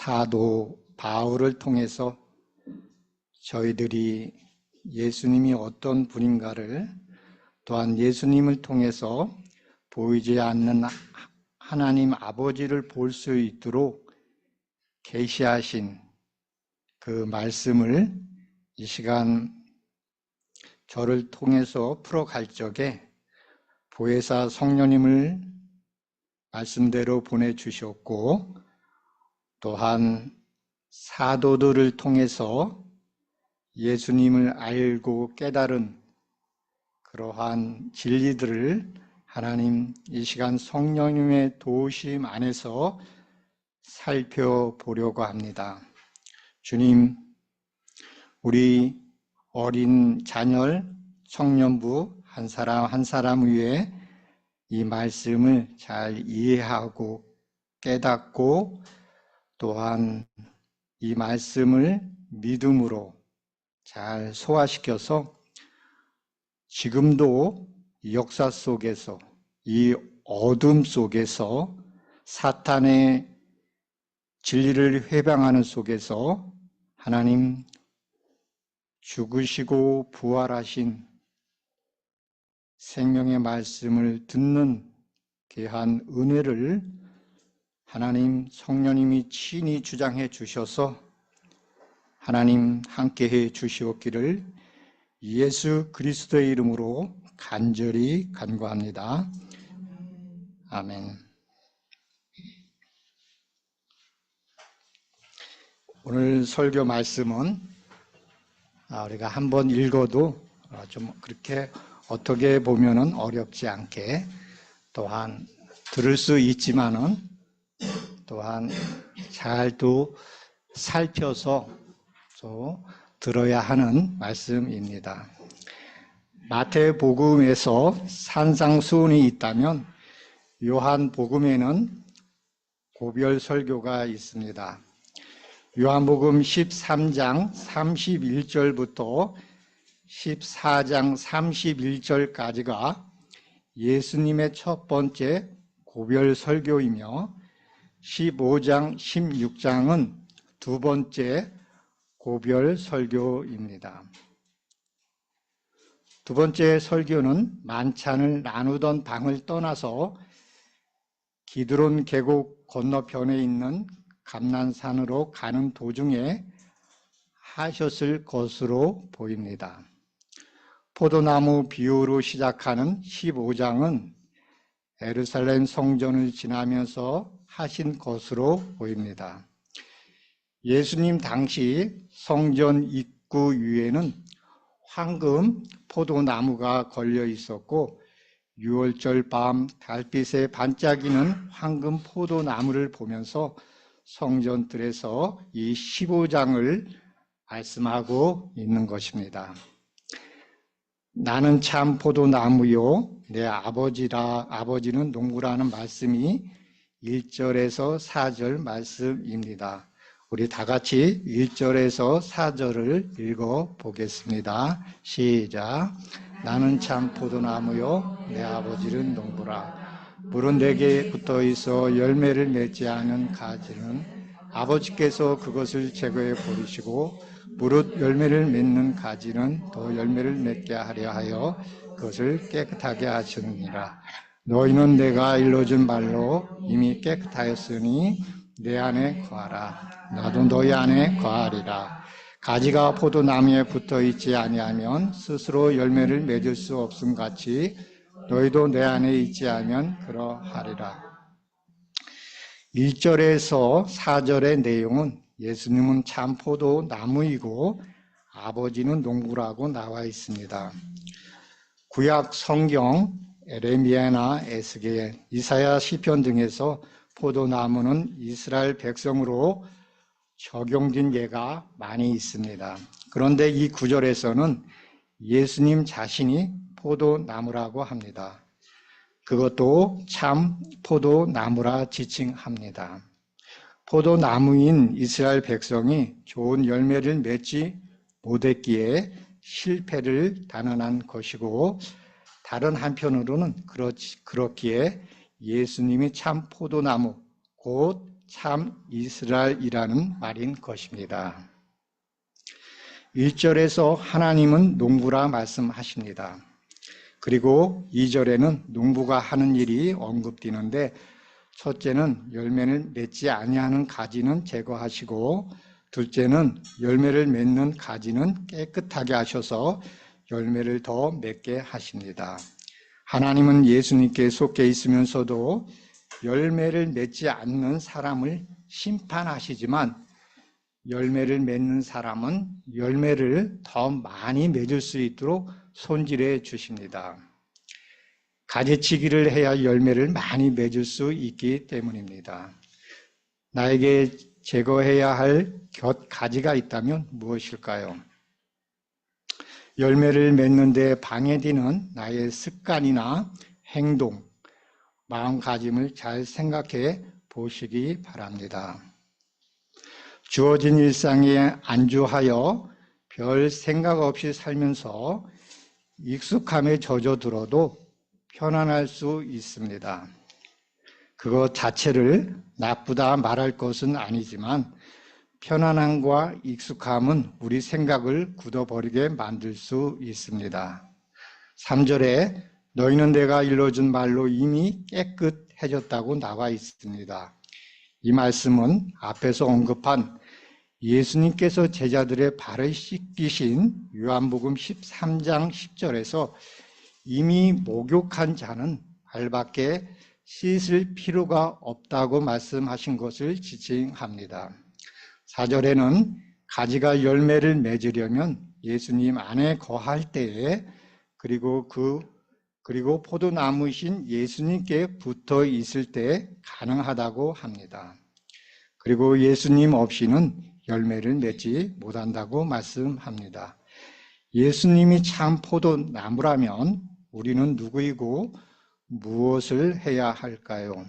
사도 바울을 통해서 저희들이 예수님이 어떤 분인가를, 또한 예수님을 통해서 보이지 않는 하나님 아버지를 볼 수 있도록 계시하신 그 말씀을 이 시간 저를 통해서 풀어갈 적에 보혜사 성령님을 말씀대로 보내주셨고, 또한 사도들을 통해서 예수님을 알고 깨달은 그러한 진리들을 하나님 이 시간 성령님의 도우심 안에서 살펴보려고 합니다. 주님, 우리 어린 자녀, 청년부 한 사람 한 사람 위에 이 말씀을 잘 이해하고 깨닫고, 또한 이 말씀을 믿음으로 잘 소화시켜서 지금도 역사 속에서, 이 어둠 속에서, 사탄의 진리를 회방하는 속에서 하나님 죽으시고 부활하신 생명의 말씀을 듣는 귀한 은혜를 하나님 성령님이 친히 주장해 주셔서 하나님 함께해 주시옵기를 예수 그리스도의 이름으로 간절히 간구합니다. 아멘. 오늘 설교 말씀은 우리가 한번 읽어도 좀 그렇게 어떻게 보면은 어렵지 않게, 또한 들을 수 있지만은 또한 잘 또 살펴서 또 들어야 하는 말씀입니다. 마태복음에서 산상수훈이 있다면 요한복음에는 고별 설교가 있습니다. 요한복음 13장 31절부터 14장 31절까지가 예수님의 첫 번째 고별 설교이며 15장 16장은 두 번째 고별 설교입니다. 두 번째 설교는 만찬을 나누던 방을 떠나서 기드론 계곡 건너편에 있는 감난산으로 가는 도중에 하셨을 것으로 보입니다. 포도나무 비유로 시작하는 15장은 예루살렘 성전을 지나면서 하신 것으로 보입니다. 예수님 당시 성전 입구 위에는 황금 포도나무가 걸려 있었고, 6월절 밤 달빛에 반짝이는 황금 포도나무를 보면서 성전들에서 이 15장을 말씀하고 있는 것입니다. 나는 참 포도나무요 내 아버지는 농부라는 말씀이 1절에서 4절 말씀입니다. 우리 다 같이 1절에서 4절을 읽어보겠습니다. 시작. 나는 참 포도나무요 내 아버지는 농부라. 물은 내게 붙어있어 열매를 맺지 않은 가지는 아버지께서 그것을 제거해 버리시고, 무릇 열매를 맺는 가지는 더 열매를 맺게 하려 하여 그것을 깨끗하게 하셨느니라. 너희는 내가 일러준 말로 이미 깨끗하였으니 내 안에 거하라. 나도 너희 안에 거하리라. 가지가 포도나무에 붙어있지 아니하면 스스로 열매를 맺을 수 없음 같이 너희도 내 안에 있지 않으면 그러하리라. 1절에서 4절의 내용은 예수님은 참 포도나무이고 아버지는 농부라고 나와 있습니다. 구약 성경 에레미야나 에스겔, 이사야 시편 등에서 포도나무는 이스라엘 백성으로 적용된 예가 많이 있습니다. 그런데 이 구절에서는 예수님 자신이 포도나무라고 합니다. 그것도 참 포도나무라 지칭합니다. 포도나무인 이스라엘 백성이 좋은 열매를 맺지 못했기에 실패를 단언한 것이고, 다른 한편으로는 그렇기에 예수님이 참 포도나무, 곧 참 이스라엘이라는 말인 것입니다. 1절에서 하나님은 농부라 말씀하십니다. 그리고 2절에는 농부가 하는 일이 언급되는데 첫째는 열매를 맺지 아니하는 가지는 제거하시고 둘째는 열매를 맺는 가지는 깨끗하게 하셔서 열매를 더 맺게 하십니다. 하나님은 예수님께 속해 있으면서도 열매를 맺지 않는 사람을 심판하시지만 열매를 맺는 사람은 열매를 더 많이 맺을 수 있도록 손질해 주십니다. 가지치기를 해야 열매를 많이 맺을 수 있기 때문입니다. 나에게 제거해야 할 곁가지가 있다면 무엇일까요? 열매를 맺는 데 방해되는 나의 습관이나 행동, 마음가짐을 잘 생각해 보시기 바랍니다. 주어진 일상에 안주하여 별 생각 없이 살면서 익숙함에 젖어들어도 편안할 수 있습니다. 그것 자체를 나쁘다 말할 것은 아니지만 편안함과 익숙함은 우리 생각을 굳어버리게 만들 수 있습니다. 3절에 너희는 내가 일러준 말로 이미 깨끗해졌다고 나와 있습니다. 이 말씀은 앞에서 언급한 예수님께서 제자들의 발을 씻기신 요한복음 13장 10절에서 이미 목욕한 자는 발밖에 씻을 필요가 없다고 말씀하신 것을 지칭합니다. 4절에는 가지가 열매를 맺으려면 예수님 안에 거할 때에 그리고 포도나무이신 예수님께 붙어 있을 때 가능하다고 합니다. 그리고 예수님 없이는 열매를 맺지 못한다고 말씀합니다. 예수님이 참 포도나무라면 우리는 누구이고 무엇을 해야 할까요?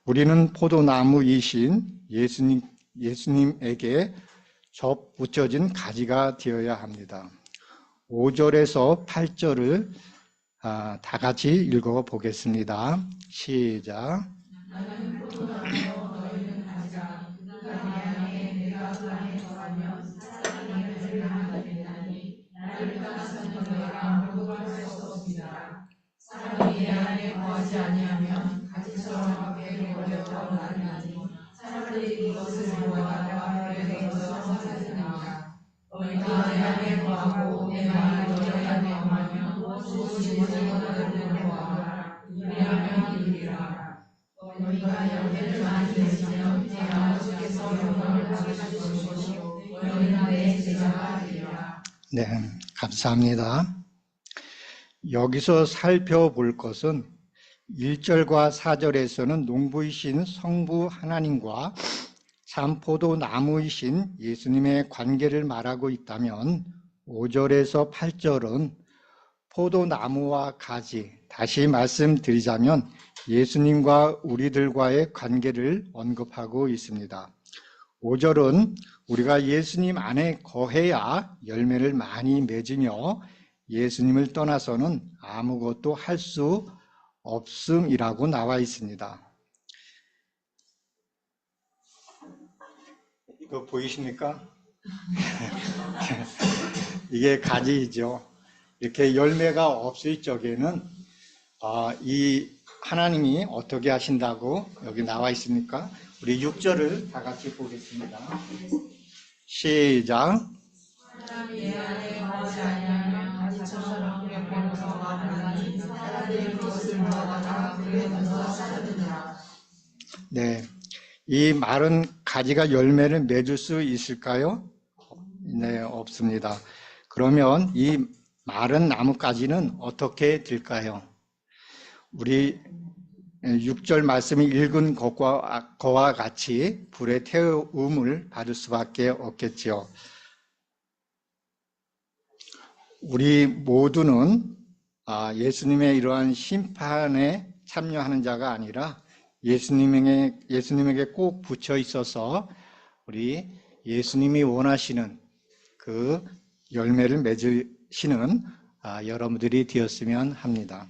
우리는 포도나무이신 예수님에게 접붙여진 가지가 되어야 합니다. 5절에서 8절을 다 같이 읽어보겠습니다. 시작. 사람이 내 안에 거하지 아니하면 가지처럼 밖에 버려져 나가나니 사람들이 이것을 보다가 밖에서 사라지느니라. 너희가 내 안에 거하고 내 말이 너희 안에 거하면 무엇이든지 원하는 거하라. 그리하면 이루리라. 너희가 열매를 많이 맺으면 내 아버지께서 영광을 받으실 것이고 너희는 내 제자가 되리라. 네, 감사합니다. 여기서 살펴볼 것은 1절과 4절에서는 농부이신 성부 하나님과 참 포도나무이신 예수님의 관계를 말하고 있다면 5절에서 8절은 포도나무와 가지, 다시 말씀드리자면 예수님과 우리들과의 관계를 언급하고 있습니다. 5절은 우리가 예수님 안에 거해야 열매를 많이 맺으며 예수님을 떠나서는 아무것도 할 수 없음이라고 나와 있습니다. 이거 보이십니까? 이게 가지이죠. 이렇게 열매가 없을 적에는 이 하나님이 어떻게 하신다고 여기 나와 있습니까? 우리 6절을 다 같이 보겠습니다. 시작. 사람이 내 안에 거하지 아니하면 가지처럼 밖에서 나가나니 사람들이 그것을 보다가 밖에서 사라지느니라. 네, 이 마른 가지가 열매를 맺을 수 있을까요? 네, 없습니다. 그러면 이 마른 나뭇가지는 어떻게 될까요? 우리 6절 말씀이 읽은 것과 같이 불에 태움을 받을 수밖에 없겠지요. 우리 모두는 예수님의 이러한 심판에 참여하는 자가 아니라 예수님에게 꼭 붙여 있어서 우리 예수님이 원하시는 그 열매를 맺으시는 여러분들이 되었으면 합니다.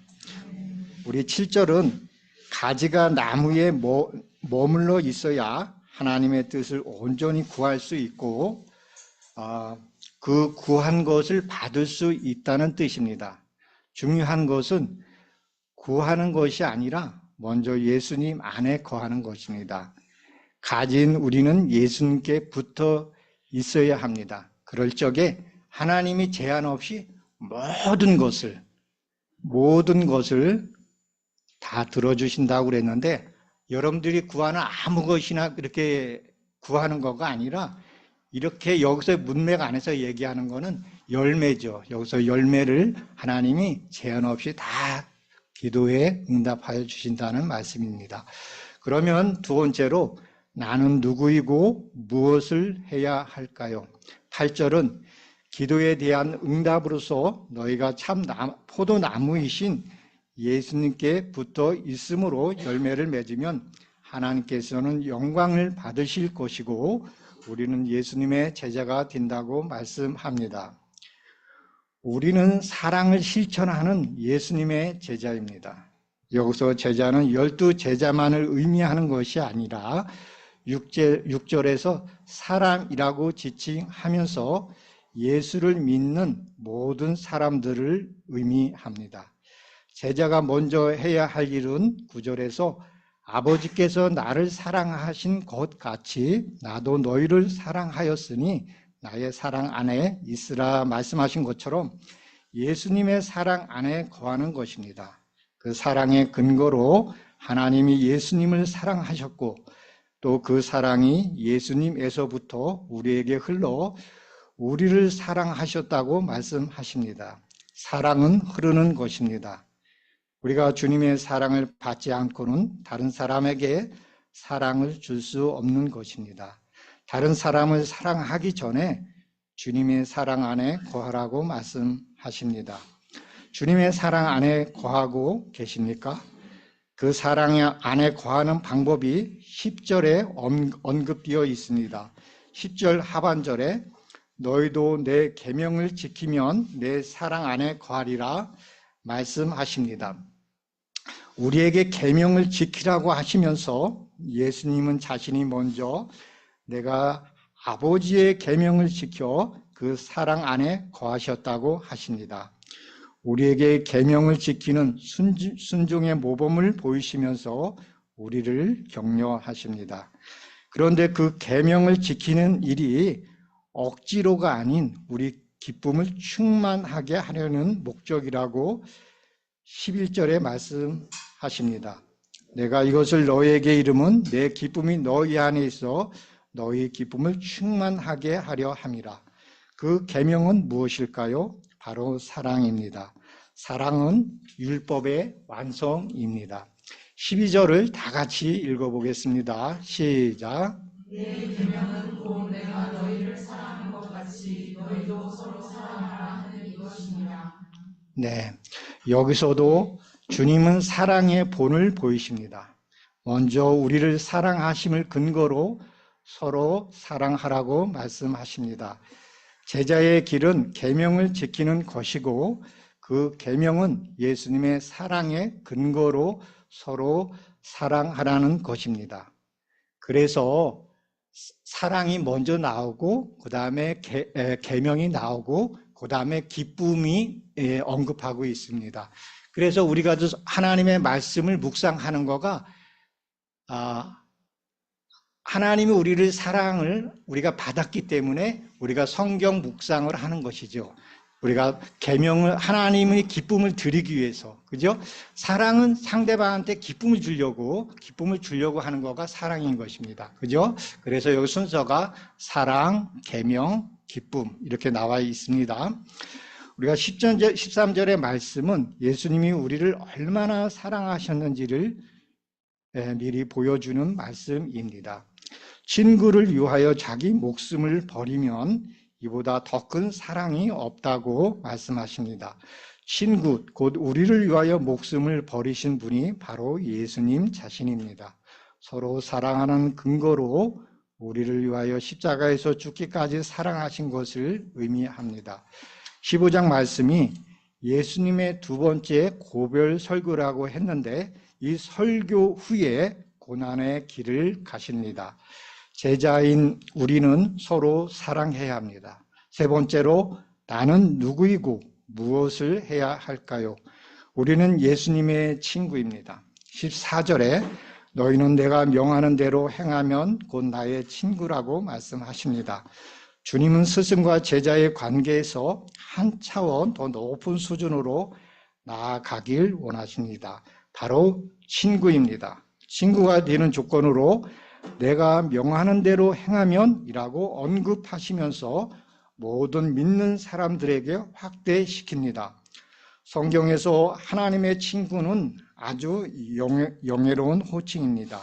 우리 7절은 가지가 나무에 머물러 있어야 하나님의 뜻을 온전히 구할 수 있고 그 구한 것을 받을 수 있다는 뜻입니다. 중요한 것은 구하는 것이 아니라 먼저 예수님 안에 거하는 것입니다. 가진 우리는 예수님께 붙어 있어야 합니다. 그럴 적에 하나님이 제한 없이 모든 것을 다 들어주신다고 그랬는데, 여러분들이 구하는 아무 것이나 그렇게 구하는 거가 아니라 이렇게 여기서 문맥 안에서 얘기하는 거는 열매죠. 여기서 열매를 하나님이 제한 없이 다 기도에 응답하여 주신다는 말씀입니다. 그러면 두 번째로 나는 누구이고 무엇을 해야 할까요? 8절은 기도에 대한 응답으로서 너희가 참 포도나무이신 예수님께 붙어 있음으로 열매를 맺으면 하나님께서는 영광을 받으실 것이고 우리는 예수님의 제자가 된다고 말씀합니다. 우리는 사랑을 실천하는 예수님의 제자입니다. 여기서 제자는 12제자만을 의미하는 것이 아니라 6절에서 사람이라고 지칭하면서 예수를 믿는 모든 사람들을 의미합니다. 제자가 먼저 해야 할 일은 9절에서 아버지께서 나를 사랑하신 것 같이 나도 너희를 사랑하였으니 나의 사랑 안에 있으라 말씀하신 것처럼 예수님의 사랑 안에 거하는 것입니다. 그 사랑의 근거로 하나님이 예수님을 사랑하셨고 또 그 사랑이 예수님에서부터 우리에게 흘러 우리를 사랑하셨다고 말씀하십니다. 사랑은 흐르는 것입니다. 우리가 주님의 사랑을 받지 않고는 다른 사람에게 사랑을 줄 수 없는 것입니다. 다른 사람을 사랑하기 전에 주님의 사랑 안에 거하라고 말씀하십니다. 주님의 사랑 안에 거하고 계십니까? 그 사랑 안에 거하는 방법이 10절에 언급되어 있습니다. 10절 하반절에 너희도 내 계명을 지키면 내 사랑 안에 거하리라 말씀하십니다. 우리에게 계명을 지키라고 하시면서 예수님은 자신이 먼저 내가 아버지의 계명을 지켜 그 사랑 안에 거하셨다고 하십니다. 우리에게 계명을 지키는 순종의 모범을 보이시면서 우리를 격려하십니다. 그런데 그 계명을 지키는 일이 억지로가 아닌 우리 기쁨을 충만하게 하려는 목적이라고 11절에 말씀하십니다. 내가 이것을 너희에게 이름은 내 기쁨이 너희 안에 있어 너희 기쁨을 충만하게 하려 함이라. 그 계명은 무엇일까요? 바로 사랑입니다. 사랑은 율법의 완성입니다. 12절을 다 같이 읽어보겠습니다. 시작. 내 계명은 곧 내가 너희를 사랑한 것 같이 너희도 서로 사랑하라 하는 이것이니라. 네, 여기서도 주님은 사랑의 본을 보이십니다. 먼저 우리를 사랑하심을 근거로 서로 사랑하라고 말씀하십니다. 제자의 길은 계명을 지키는 것이고 그 계명은 예수님의 사랑의 근거로 서로 사랑하라는 것입니다. 그래서 사랑이 먼저 나오고 그 다음에 계명이 나오고 그 다음에 기쁨이 언급하고 있습니다. 그래서 우리가 하나님의 말씀을 묵상하는 거가 하나님이 우리를 사랑을 우리가 받았기 때문에 우리가 성경 묵상을 하는 것이죠. 우리가 계명을 하나님의 기쁨을 드리기 위해서, 그죠? 사랑은 상대방한테 기쁨을 주려고 하는 거가 사랑인 것입니다. 그죠? 그래서 여기 순서가 사랑, 계명, 기쁨 이렇게 나와 있습니다. 우리가 13절의 말씀은 예수님이 우리를 얼마나 사랑하셨는지를 미리 보여주는 말씀입니다. 친구를 위하여 자기 목숨을 버리면 이보다 더 큰 사랑이 없다고 말씀하십니다. 친구, 곧 우리를 위하여 목숨을 버리신 분이 바로 예수님 자신입니다. 서로 사랑하는 근거로 우리를 위하여 십자가에서 죽기까지 사랑하신 것을 의미합니다. 15장 말씀이 예수님의 두 번째 고별 설교라고 했는데 이 설교 후에 고난의 길을 가십니다. 제자인 우리는 서로 사랑해야 합니다. 세 번째로, 나는 누구이고 무엇을 해야 할까요? 우리는 예수님의 친구입니다. 14절에 너희는 내가 명하는 대로 행하면 곧 나의 친구라고 말씀하십니다. 주님은 스승과 제자의 관계에서 한 차원 더 높은 수준으로 나아가길 원하십니다. 바로 친구입니다. 친구가 되는 조건으로 내가 명하는 대로 행하면 이라고 언급하시면서 모든 믿는 사람들에게 확대시킵니다. 성경에서 하나님의 친구는 아주 영예로운 호칭입니다.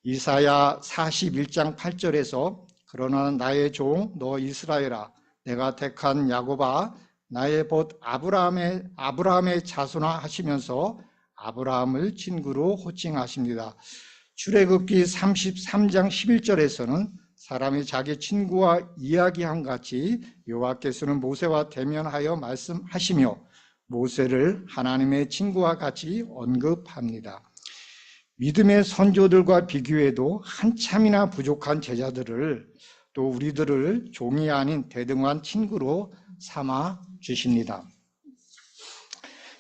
이사야 41장 8절에서 그러나 나의 종 너 이스라엘아 내가 택한 야곱아 나의 벗 아브라함의 자손아 하시면서 아브라함을 친구로 호칭하십니다. 출애굽기 33장 11절에서는 사람이 자기 친구와 이야기한 같이 여호와께서는 모세와 대면하여 말씀하시며 모세를 하나님의 친구와 같이 언급합니다. 믿음의 선조들과 비교해도 한참이나 부족한 제자들을 또 우리들을 종이 아닌 대등한 친구로 삼아 주십니다.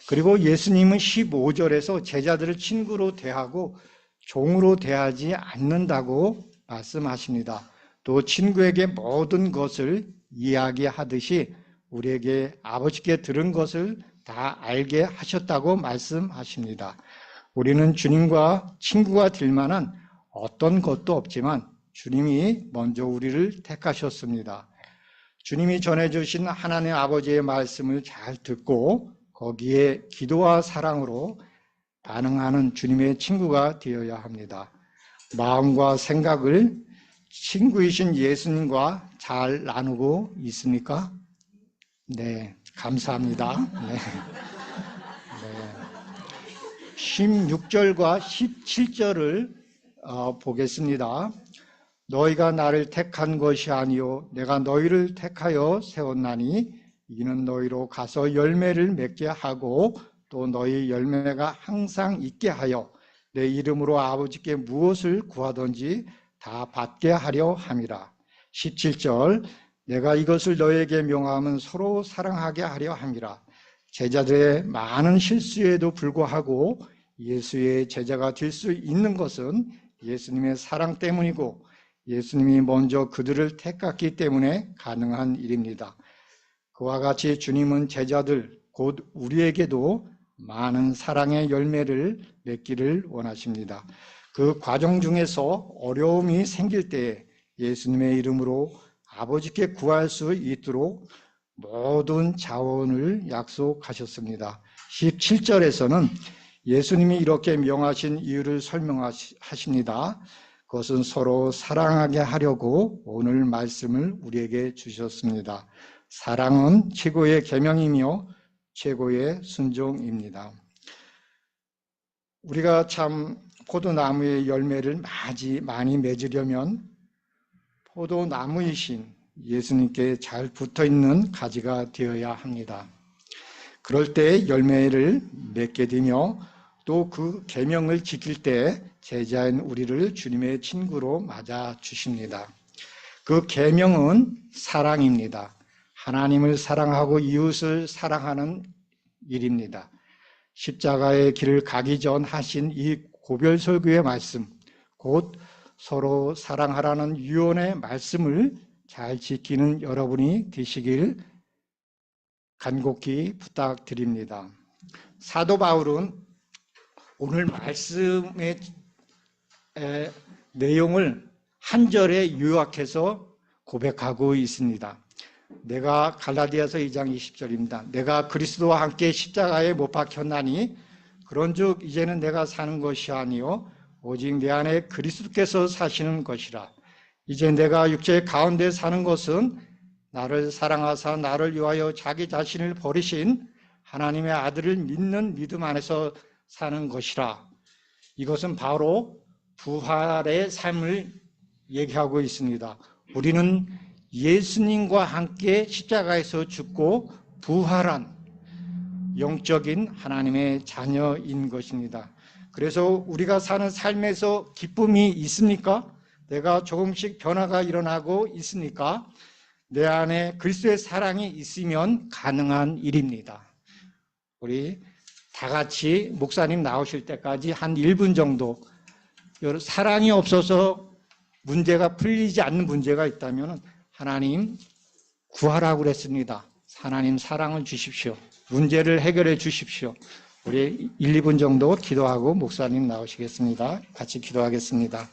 그리고 예수님은 15절에서 제자들을 친구로 대하고 종으로 대하지 않는다고 말씀하십니다. 또 친구에게 모든 것을 이야기하듯이 우리에게 아버지께 들은 것을 다 알게 하셨다고 말씀하십니다. 우리는 주님과 친구가 될 만한 어떤 것도 없지만 주님이 먼저 우리를 택하셨습니다. 주님이 전해주신 하나님 아버지의 말씀을 잘 듣고 거기에 기도와 사랑으로 반응하는 주님의 친구가 되어야 합니다. 마음과 생각을 친구이신 예수님과 잘 나누고 있습니까? 네, 감사합니다. 네. 16절과 17절을 보겠습니다. 너희가 나를 택한 것이 아니요 내가 너희를 택하여 세웠나니 이는 너희로 가서 열매를 맺게 하고 또 너희 열매가 항상 있게 하여 내 이름으로 아버지께 무엇을 구하든지 다 받게 하려 함이라. 17절 내가 이것을 너희에게 명하면 서로 사랑하게 하려 함이라. 제자들의 많은 실수에도 불구하고 예수의 제자가 될 수 있는 것은 예수님의 사랑 때문이고 예수님이 먼저 그들을 택했기 때문에 가능한 일입니다. 그와 같이 주님은 제자들 곧 우리에게도 많은 사랑의 열매를 맺기를 원하십니다. 그 과정 중에서 어려움이 생길 때 예수님의 이름으로 아버지께 구할 수 있도록 모든 자원을 약속하셨습니다. 17절에서는 예수님이 이렇게 명하신 이유를 설명하십니다. 그것은 서로 사랑하게 하려고 오늘 말씀을 우리에게 주셨습니다. 사랑은 최고의 계명이며 최고의 순종입니다. 우리가 참 포도나무의 열매를 많이 맺으려면 포도나무이신 예수님께 잘 붙어있는 가지가 되어야 합니다. 그럴 때 열매를 맺게 되며 또 그 계명을 지킬 때 제자인 우리를 주님의 친구로 맞아 주십니다. 그 계명은 사랑입니다. 하나님을 사랑하고 이웃을 사랑하는 일입니다. 십자가의 길을 가기 전 하신 이 고별설교의 말씀, 곧 서로 사랑하라는 유언의 말씀을 잘 지키는 여러분이 되시길 간곡히 부탁드립니다. 사도 바울은 오늘 말씀의 내용을 한 절에 요약해서 고백하고 있습니다. 내가 갈라디아서 2장 20절입니다. 내가 그리스도와 함께 십자가에 못 박혔나니 그런즉 이제는 내가 사는 것이 아니요 오직 내 안에 그리스도께서 사시는 것이라. 이제 내가 육체 가운데 사는 것은 나를 사랑하사 나를 위하여 자기 자신을 버리신 하나님의 아들을 믿는 믿음 안에서 사는 것이라. 이것은 바로 부활의 삶을 얘기하고 있습니다. 우리는 예수님과 함께 십자가에서 죽고 부활한 영적인 하나님의 자녀인 것입니다. 그래서 우리가 사는 삶에서 기쁨이 있습니까? 내가 조금씩 변화가 일어나고 있습니까? 내 안에 그리스도의 사랑이 있으면 가능한 일입니다. 우리 다 같이 목사님 나오실 때까지 한 1분 정도 사랑이 없어서 문제가 풀리지 않는 문제가 있다면 하나님 구하라고 그랬습니다. 하나님 사랑을 주십시오. 문제를 해결해 주십시오. 우리 1, 2분 정도 기도하고 목사님 나오시겠습니다. 같이 기도하겠습니다.